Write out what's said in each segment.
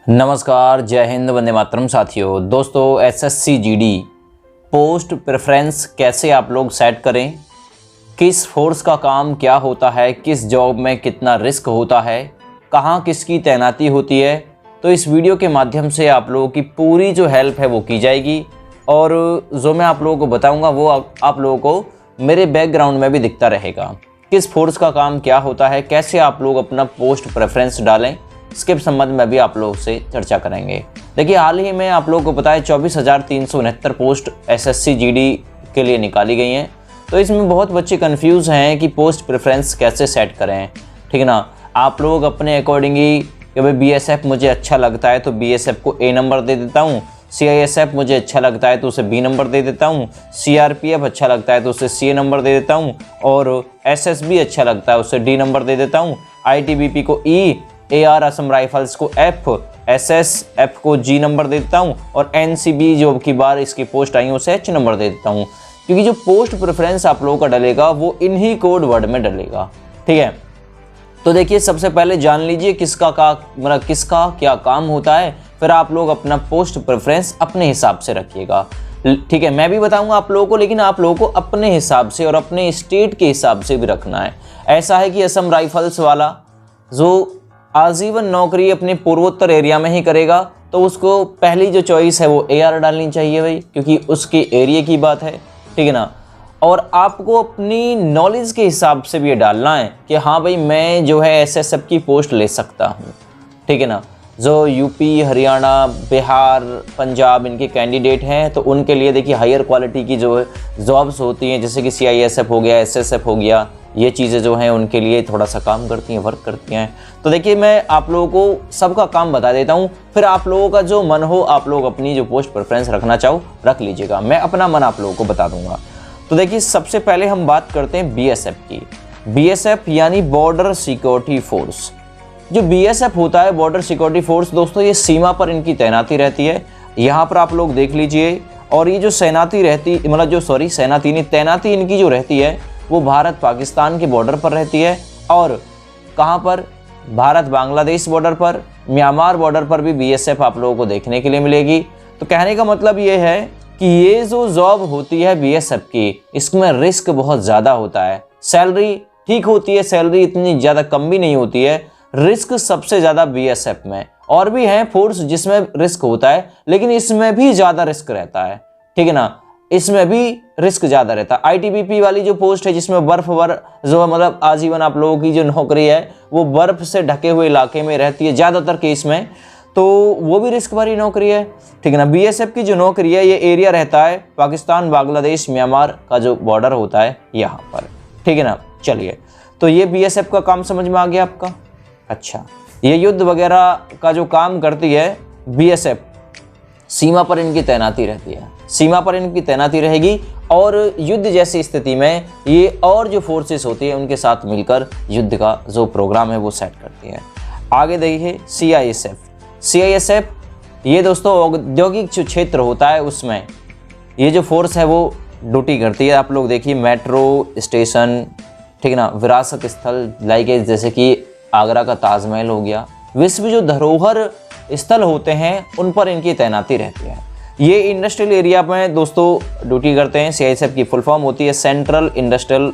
नमस्कार, जय हिंद, वंदे मातरम। साथियों, दोस्तों, एसएससी जीडी पोस्ट प्रेफरेंस कैसे आप लोग सेट करें, किस फोर्स का काम क्या होता है, किस जॉब में कितना रिस्क होता है, कहाँ किसकी तैनाती होती है, तो इस वीडियो के माध्यम से आप लोगों की पूरी जो हेल्प है वो की जाएगी। और जो मैं आप लोगों को बताऊंगा वो आप लोगों को मेरे बैकग्राउंड में भी दिखता रहेगा। किस फोर्स का काम क्या होता है, कैसे आप लोग अपना पोस्ट प्रेफरेंस डालें, इसके संबंध में भी आप लोगों से चर्चा करेंगे। देखिए, हाल ही में आप लोगों को पता है 24,369 पोस्ट एसएससी जीडी के लिए निकाली गई हैं। तो इसमें बहुत बच्चे कंफ्यूज हैं कि पोस्ट प्रेफरेंस कैसे सेट करें, ठीक है ना। आप लोग अपने अकॉर्डिंगली कि भाई बीएसएफ मुझे अच्छा लगता है तो बीएसएफ को ए नंबर दे देता हूँ, सीआईएसएफ मुझे अच्छा लगता है तो उसे बी नंबर दे देता हूँ, सीआरपीएफ अच्छा लगता है तो उसे सी नंबर दे देता हूँ, और एसएसबी अच्छा लगता है उसे डी नंबर दे देता हूँ, आईटीबीपी को ई, एआर असम राइफल्स को एफ, एसएसएफ को जी नंबर दे देता हूँ, और एनसीबी जो की बार इसकी पोस्ट आई है उसे एच नंबर दे देता हूँ। क्योंकि जो पोस्ट प्रेफरेंस आप लोगों का डलेगा वो इन्हीं कोड वर्ड में डलेगा, ठीक है। तो देखिए, सबसे पहले जान लीजिए किसका क्या काम होता है, फिर आप लोग अपना पोस्ट प्रेफरेंस अपने हिसाब से रखिएगा, ठीक है। मैं भी बताऊंगा आप लोगों को, लेकिन आप लोगों को अपने हिसाब से और अपने स्टेट के हिसाब से भी रखना है। ऐसा है कि असम राइफल्स वाला जो आजीवन नौकरी अपने पूर्वोत्तर एरिया में ही करेगा तो उसको पहली जो चॉइस है वो एआर डालनी चाहिए भाई, क्योंकि उसके एरिया की बात है, ठीक है ना। और आपको अपनी नॉलेज के हिसाब से भी ये डालना है कि हाँ भाई, मैं जो है एसएसएफ की पोस्ट ले सकता हूँ, ठीक है ना। जो यूपी, हरियाणा, बिहार, पंजाब इनके कैंडिडेट हैं तो उनके लिए देखिए हायर क्वालिटी की जो जॉब्स होती हैं, जैसे कि सीआईएसएफ हो गया, एसएसएफ हो गया, ये चीज़ें जो हैं उनके लिए थोड़ा सा काम करती हैं, वर्क करती हैं। तो देखिए, मैं आप लोगों को सबका काम बता देता हूँ, फिर आप लोगों का जो मन हो आप लोग अपनी जो पोस्ट प्रेफरेंस रखना चाहो रख लीजिएगा, मैं अपना मन आप लोगों को बता दूंगा। तो देखिए, सबसे पहले हम बात करते हैं बीएसएफ की। बीएसएफ यानी बॉर्डर सिक्योरिटी फोर्स। जो बीएसएफ होता है, बॉर्डर सिक्योरिटी फोर्स, दोस्तों ये सीमा पर इनकी तैनाती रहती है। यहाँ पर आप लोग देख लीजिए, और ये जो तैनाती तैनाती इनकी जो रहती है वो भारत पाकिस्तान के बॉर्डर पर रहती है, और कहाँ पर, भारत बांग्लादेश बॉर्डर पर, म्यांमार बॉर्डर पर भी बीएसएफ आप लोगों को देखने के लिए मिलेगी। तो कहने का मतलब ये है कि ये जो जॉब होती है बीएसएफ की, इसमें रिस्क बहुत ज़्यादा होता है। सैलरी ठीक होती है, सैलरी इतनी ज़्यादा कम भी नहीं होती है। रिस्क सबसे ज़्यादा बीएसएफ में, और भी हैं फोर्स जिसमें रिस्क होता है, लेकिन इसमें भी ज़्यादा रिस्क रहता है, ठीक है ना। इसमें भी रिस्क ज़्यादा रहता है। आईटीबीपी वाली जो पोस्ट है जिसमें बर्फ जो मतलब आजीवन आप लोगों की जो नौकरी है वो बर्फ से ढके हुए इलाके में रहती है ज़्यादातर केस में, तो वो भी रिस्क भरी नौकरी है, ठीक है ना। बीएसएफ की जो नौकरी है ये एरिया रहता है पाकिस्तान, बांग्लादेश, म्यांमार का जो बॉर्डर होता है यहाँ पर, ठीक है ना। चलिए, तो ये बीएसएफ का काम समझ में आ गया आपका। अच्छा, ये युद्ध वगैरह का जो काम करती है बीएसएफ, सीमा पर इनकी तैनाती रहती है, सीमा पर इनकी तैनाती रहेगी, और युद्ध जैसी स्थिति में ये और जो फोर्सेस होती है उनके साथ मिलकर युद्ध का जो प्रोग्राम है वो सेट करती है। आगे देखिए सीआईएसएफ। सीआईएसएफ ये दोस्तों औद्योगिक जो क्षेत्र होता है उसमें ये जो फोर्स है वो ड्यूटी करती है। आप लोग देखिए, मेट्रो स्टेशन, ठीक है ना, विरासत स्थल लाइक जैसे कि आगरा का ताजमहल हो गया, विश्व जो धरोहर स्थल होते हैं उन पर इनकी तैनाती रहती है। ये इंडस्ट्रियल एरिया में दोस्तों ड्यूटी करते हैं। सीआईएसएफ की फुल फॉर्म होती है सेंट्रल इंडस्ट्रियल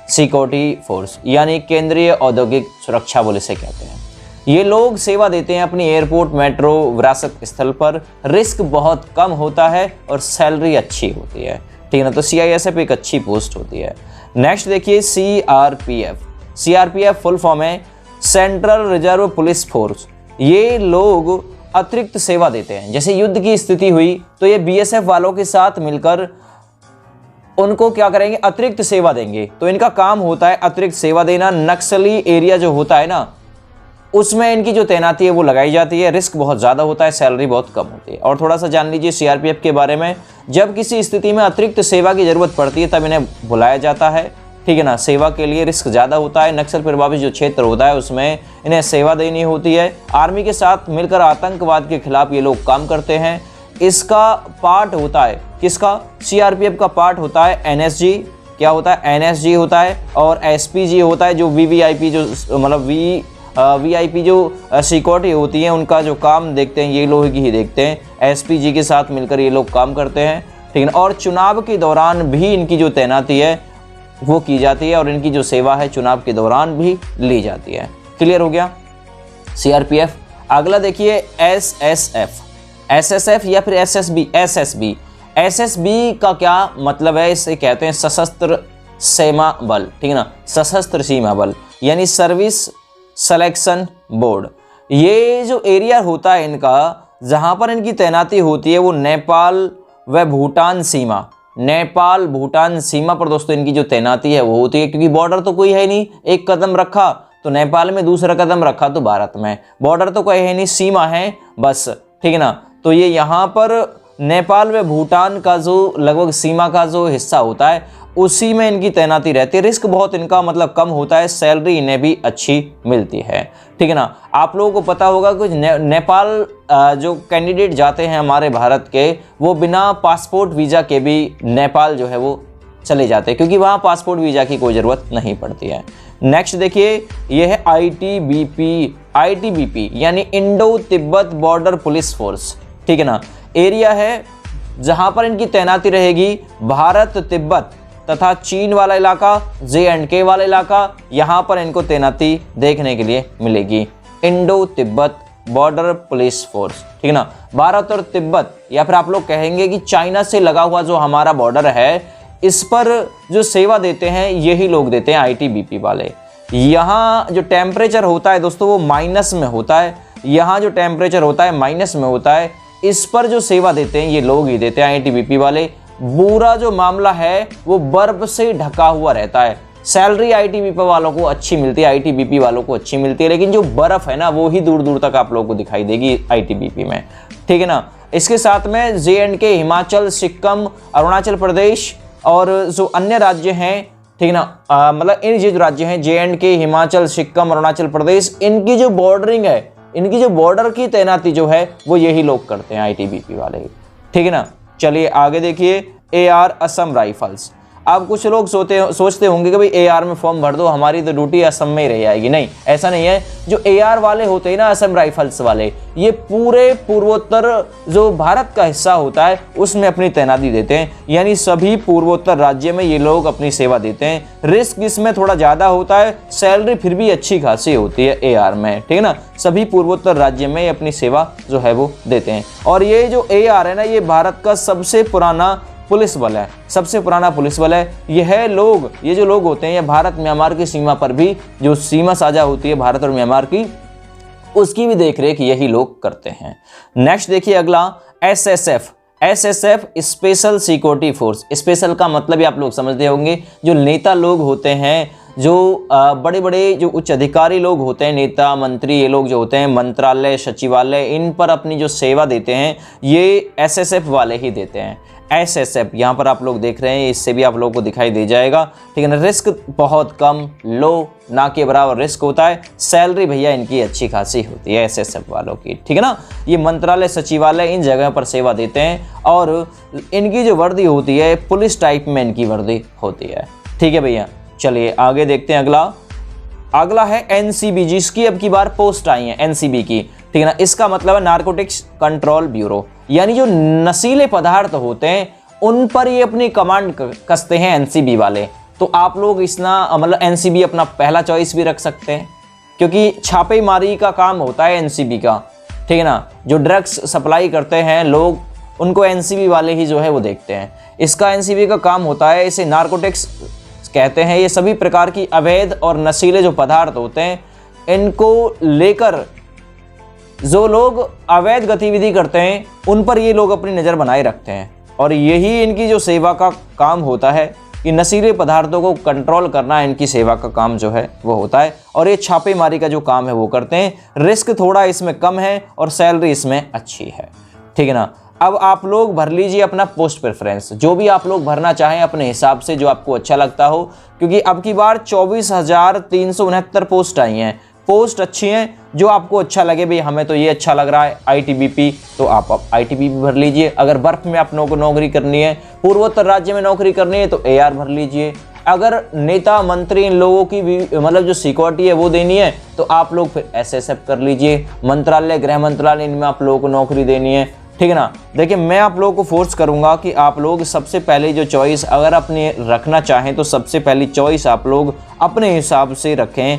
सिक्योरिटी फोर्स, यानी केंद्रीय औद्योगिक सुरक्षा बोले से कहते हैं। ये लोग सेवा देते हैं अपनी एयरपोर्ट, मेट्रो, विरासत स्थल पर। रिस्क बहुत कम होता है और सैलरी अच्छी होती है, ठीक है ना। तो सीआईएसएफ एक अच्छी पोस्ट होती है। नेक्स्ट देखिए सीआरपीएफ। सीआरपीएफ फुल फॉर्म है सेंट्रल रिजर्व पुलिस फोर्स। ये लोग अतिरिक्त सेवा देते हैं। जैसे युद्ध की स्थिति हुई तो ये बीएसएफ वालों के साथ मिलकर उनको क्या करेंगे, अतिरिक्त सेवा देंगे। तो इनका काम होता है अतिरिक्त सेवा देना। नक्सली एरिया जो होता है ना उसमें इनकी जो तैनाती है वो लगाई जाती है। रिस्क बहुत ज़्यादा होता है, सैलरी बहुत कम होती है। और थोड़ा सा जान लीजिए सीआरपीएफ के बारे में। जब किसी स्थिति में अतिरिक्त सेवा की ज़रूरत पड़ती है तब इन्हें बुलाया जाता है, ठीक है ना। सेवा के लिए रिस्क ज़्यादा होता है। नक्सल प्रभावित जो क्षेत्र होता है उसमें इन्हें सेवा देनी होती है। आर्मी के साथ मिलकर आतंकवाद के खिलाफ ये लोग काम करते हैं। इसका पार्ट होता है किसका, सीआरपीएफ का पार्ट होता है एनएसजी। क्या होता है, एनएसजी होता है, और एसपीजी होता है जो वीवीआईपी जो मतलब VIP जो सिक्योरिटी होती है उनका जो काम देखते हैं ये लोग ही देखते हैं। SP जी के साथ मिलकर ये लोग काम करते हैं, ठीक है। और चुनाव के दौरान भी इनकी जो तैनाती है वो की जाती है और इनकी जो सेवा है चुनाव के दौरान भी ली जाती है। क्लियर हो गया CRPF। अगला देखिए SSF या फिर SSB का क्या मतलब है? इसे कहते हैं सशस्त्र सीमा बल, ठीक है ना, सशस्त्र सीमा बल यानी सर्विस सिलेक्शन बोर्ड। ये जो एरिया होता है इनका जहां पर इनकी तैनाती होती है वो नेपाल व भूटान सीमा पर दोस्तों इनकी जो तैनाती है वो होती है, क्योंकि बॉर्डर तो कोई है नहीं। एक कदम रखा तो नेपाल में, दूसरा कदम रखा तो भारत में, बॉर्डर तो कोई है नहीं, सीमा है बस, ठीक है ना। तो ये यहाँ पर नेपाल व भूटान का जो लगभग सीमा का जो हिस्सा होता है उसी में इनकी तैनाती रहती है। रिस्क बहुत इनका मतलब कम होता है, सैलरी इन्हें भी अच्छी मिलती है, ठीक है ना। आप लोगों को पता होगा कुछ नेपाल जो कैंडिडेट जाते हैं हमारे भारत के, वो बिना पासपोर्ट वीज़ा के भी नेपाल जो है वो चले जाते हैं, क्योंकि वहाँ पासपोर्ट वीज़ा की कोई ज़रूरत नहीं पड़ती है। नेक्स्ट देखिए ये है ITBP यानी Indo Tibet border police force, ठीक है ना। एरिया है जहां पर इनकी तैनाती रहेगी भारत तिब्बत तथा चीन वाला इलाका, J&K वाला इलाका, यहां पर इनको तैनाती देखने के लिए मिलेगी। Indo Tibet border police force, ठीक है ना। भारत और तिब्बत या फिर आप लोग कहेंगे कि चाइना से लगा हुआ जो हमारा बॉर्डर है इस पर जो सेवा देते हैं यही लोग देते हैं ITBP वाले। यहाँ जो टेम्परेचर होता है दोस्तों वो माइनस में होता है, यहाँ जो टेम्परेचर होता है माइनस में होता है, इस पर जो सेवा देते हैं ये लोग ही देते हैं ITBP वाले। पूरा जो मामला है वो बर्फ से ढका हुआ रहता है। सैलरी ITBP वालों को अच्छी मिलती है, ITBP वालों को अच्छी मिलती है, लेकिन जो बर्फ है ना वो ही दूर दूर तक आप लोगों को दिखाई देगी ITBP में, ठीक है ना। इसके साथ में J&K, हिमाचल, सिक्किम, अरुणाचल प्रदेश और जो अन्य राज्य हैं, ठीक है ना, मतलब इन जो राज्य हैं J&K, हिमाचल, सिक्किम, अरुणाचल प्रदेश, इनकी जो बॉर्डरिंग है, इनकी जो बॉर्डर की तैनाती जो है वो यही लोग करते हैं ITBP वाले, ठीक है ना। चलिए आगे देखिए AR असम राइफल्स। अब कुछ लोग सोचते होंगे कि भाई AR में फॉर्म भर दो, हमारी तो ड्यूटी असम में ही रह जाएगी। नहीं, ऐसा नहीं है। जो AR वाले होते हैं ना, असम राइफल्स वाले, ये पूरे पूर्वोत्तर जो भारत का हिस्सा होता है उसमें अपनी तैनाती देते हैं, यानी सभी पूर्वोत्तर राज्य में ये लोग अपनी सेवा देते हैं। रिस्क इसमें थोड़ा ज़्यादा होता है, सैलरी फिर भी अच्छी खासी होती है AR में, ठीक है ना। सभी पूर्वोत्तर राज्य में अपनी सेवा जो है वो देते हैं। और ये जो AR है ना, ये भारत का सबसे पुराना पुलिस बल है, सबसे पुराना पुलिस बल है। ये जो लोग होते हैं ये भारत म्यांमार की सीमा पर भी, जो सीमा साझा होती है भारत और म्यांमार की, उसकी भी देखरेख यही लोग करते हैं। नेक्स्ट देखिए अगला SSF special security force. Special का मतलब ही आप लोग समझते होंगे, जो नेता लोग होते हैं, जो बड़े बड़े जो उच्च अधिकारी लोग होते हैं, नेता मंत्री, ये लोग जो होते हैं मंत्रालय, सचिवालय, इन पर अपनी जो सेवा देते हैं ये SSF वाले ही देते हैं। SSF यहाँ पर आप लोग देख रहे हैं, इससे भी आप लोगों को दिखाई दे जाएगा, ठीक है ना। रिस्क बहुत कम, लो ना के बराबर रिस्क होता है। सैलरी भैया इनकी अच्छी खासी होती है SSF वालों की, ठीक है ना। ये मंत्रालय, सचिवालय, इन जगह पर सेवा देते हैं और इनकी जो वर्दी होती है पुलिस टाइप में इनकी वर्दी होती है, ठीक है भैया। चलिए आगे देखते हैं अगला है NCB, जिसकी अब की बार पोस्ट आई है NCB की, ठीक है ना। इसका मतलब है नारकोटिक्स कंट्रोल ब्यूरो, यानी जो नशीले पदार्थ होते हैं उन पर ये अपनी कमांड कसते हैं NCB वाले। तो आप लोग मतलब NCB अपना पहला चॉइस भी रख सकते हैं, क्योंकि छापेमारी का काम होता है NCB का, ठीक है ना। जो ड्रग्स सप्लाई करते हैं लोग, उनको NCB वाले ही जो है वो देखते हैं। इसका NCB का काम होता है, इसे नारकोटिक्स कहते हैं। ये सभी प्रकार की अवैध और नशीले जो पदार्थ होते हैं इनको लेकर जो लोग अवैध गतिविधि करते हैं उन पर ये लोग अपनी नज़र बनाए रखते हैं, और यही इनकी जो सेवा का काम होता है कि नशीले पदार्थों को कंट्रोल करना इनकी सेवा का काम जो है वो होता है। और ये छापेमारी का जो काम है वो करते हैं। रिस्क थोड़ा इसमें कम है और सैलरी इसमें अच्छी है, ठीक है ना। अब आप लोग भर लीजिए अपना पोस्ट प्रेफरेंस, जो भी आप लोग भरना चाहें अपने हिसाब से, जो आपको अच्छा लगता हो, क्योंकि अब की बार 24,369 पोस्ट आई हैं। पोस्ट अच्छी हैं, जो आपको अच्छा लगे, भाई हमें तो ये अच्छा लग रहा है ITBP, तो आप ITBP भर लीजिए। अगर बर्फ में आप नौकरी करनी है, पूर्वोत्तर राज्य में नौकरी करनी है तो AR भर लीजिए। अगर नेता मंत्री इन लोगों की भी मतलब जो सिक्योरिटी है वो देनी है तो आप लोग फिर एसएसएफ कर लीजिए। मंत्रालय, गृह मंत्रालय, इनमें आप लोगों को नौकरी देनी है, ठीक है ना। देखिए मैं आप लोगों को फोर्स करूंगा कि आप लोग सबसे पहले जो चॉइस अगर अपने रखना चाहें तो सबसे पहली चॉइस आप लोग अपने हिसाब से रखें।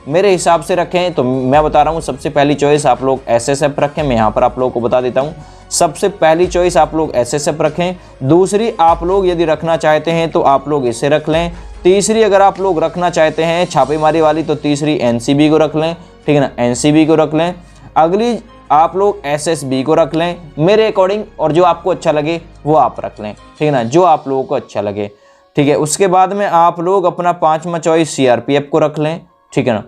मेरे हिसाब से रखें तो मैं बता रहा हूँ सबसे पहली चॉइस आप लोग एसएसएफ रखें। मैं यहाँ पर आप लोगों को बता देता हूँ, सबसे पहली चॉइस आप लोग एसएसएफ रखें। दूसरी आप लोग यदि रखना चाहते हैं तो आप लोग इसे रख लें। तीसरी अगर आप लोग रखना चाहते हैं छापेमारी वाली तो तीसरी एनसीबी को रख लें, ठीक है ना, एनसीबी को रख लें। अगली आप लोग एसएसबी को रख लें मेरे अकॉर्डिंग, और जो आपको अच्छा लगे वो आप रख लें, ठीक है ना, जो आप लोगों को अच्छा लगे, ठीक है। उसके बाद में आप लोग अपना 5वां चॉइस सीआरपीएफ को रख लें, ठीक है ना।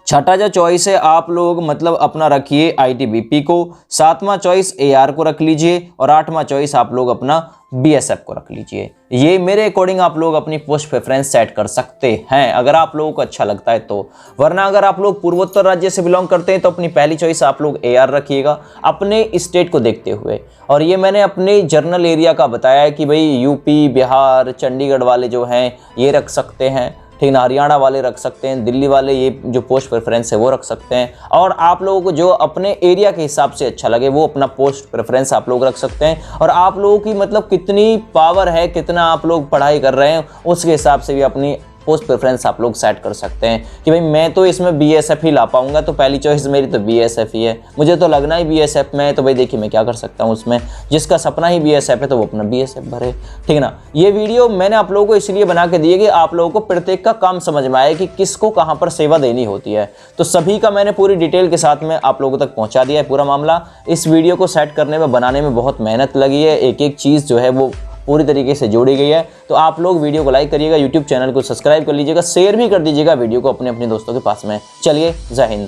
छठा जो चॉइस है आप लोग मतलब अपना रखिए आईटीबीपी को। 7वां चॉइस एआर को रख लीजिए और 8वां चॉइस आप लोग अपना बीएसएफ को रख लीजिए। ये मेरे अकॉर्डिंग आप लोग अपनी पोस्ट प्रेफरेंस सेट कर सकते हैं अगर आप लोगों को अच्छा लगता है तो। वरना अगर आप लोग पूर्वोत्तर राज्य से बिलोंग करते हैं तो अपनी पहली चॉइस आप लोग एआर रखिएगा अपने स्टेट को देखते हुए। और ये मैंने अपने जर्नल एरिया का बताया है कि भाई यूपी, बिहार, चंडीगढ़ वाले जो हैं ये रख सकते हैं, ठीक ना, हरियाणा वाले रख सकते हैं, दिल्ली वाले ये जो पोस्ट प्रेफरेंस है वो रख सकते हैं। और आप लोगों को जो अपने एरिया के हिसाब से अच्छा लगे वो अपना पोस्ट प्रेफरेंस आप लोग रख सकते हैं। और आप लोगों की मतलब कितनी पावर है, कितना आप लोग पढ़ाई कर रहे हैं, उसके हिसाब से भी अपनी पोस्ट प्रेफरेंस आप लोग सेट कर सकते हैं कि भाई मैं तो इसमें बीएसएफ ही ला पाऊंगा तो पहली चॉइस मेरी तो बीएसएफ ही है, मुझे तो लगना ही बीएसएफ में है। तो भाई देखिए मैं क्या कर सकता हूँ उसमें, जिसका सपना ही बीएसएफ है तो वो अपना बीएसएफ भरे, ठीक है ना। ये वीडियो मैंने आप लोगों को इसलिए बना के दी है कि आप लोगों को प्रत्येक का काम समझ में आए कि किसको कहाँ पर सेवा देनी होती है। तो सभी का मैंने पूरी डिटेल के साथ में आप लोगों तक पहुँचा दिया है पूरा मामला। इस वीडियो को सेट करने में, बनाने में बहुत मेहनत लगी है, एक एक चीज़ जो है वो पूरी तरीके से जोड़ी गई है। तो आप लोग वीडियो को लाइक करिएगा, यूट्यूब चैनल को सब्सक्राइब कर लीजिएगा, शेयर भी कर दीजिएगा वीडियो को अपने अपने दोस्तों के पास में। चलिए, जय हिंद।